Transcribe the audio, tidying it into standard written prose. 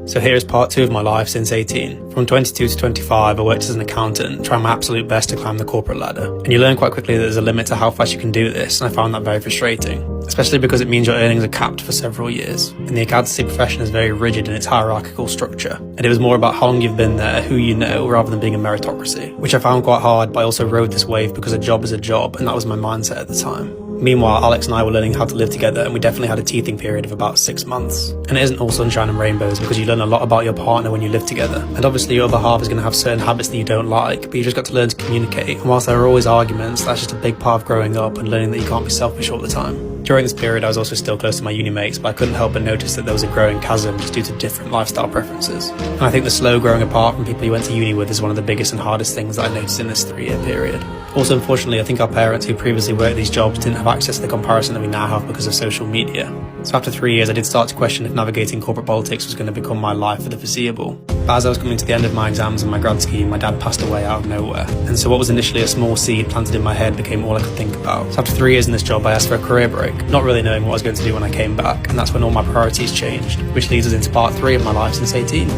So here is part 2 of my life since 18. From 22 to 25, I worked as an accountant, trying my absolute best to climb the corporate ladder. And you learn quite quickly that there's a limit to how fast you can do this, and I found that very frustrating. Especially because it means your earnings are capped for several years. And the accountancy profession is very rigid in its hierarchical structure. And it was more about how long you've been there, who you know, rather than being a meritocracy. Which I found quite hard, but I also rode this wave because a job is a job, and that was my mindset at the time. Meanwhile, Alex and I were learning how to live together, and we definitely had a teething period of about 6 months. And it isn't all sunshine and rainbows, because you learn a lot about your partner when you live together. And obviously your other half is going to have certain habits that you don't like, but you just got to learn to communicate. And whilst there are always arguments, that's just a big part of growing up and learning that you can't be selfish all the time. During this period, I was also still close to my uni mates, but I couldn't help but notice that there was a growing chasm just due to different lifestyle preferences. And I think the slow growing apart from people you went to uni with is one of the biggest and hardest things that I noticed in this 3-year period. Also, unfortunately, I think our parents who previously worked these jobs didn't have access to the comparison that we now have because of social media. So after 3 years, I did start to question if navigating corporate politics was going to become my life for the foreseeable. But as I was coming to the end of my exams and my grad scheme, my dad passed away out of nowhere. And so what was initially a small seed planted in my head became all I could think about. So after 3 years in this job, I asked for a career break, not really knowing what I was going to do when I came back. And that's when all my priorities changed, which leads us into part 3 of my life since 18.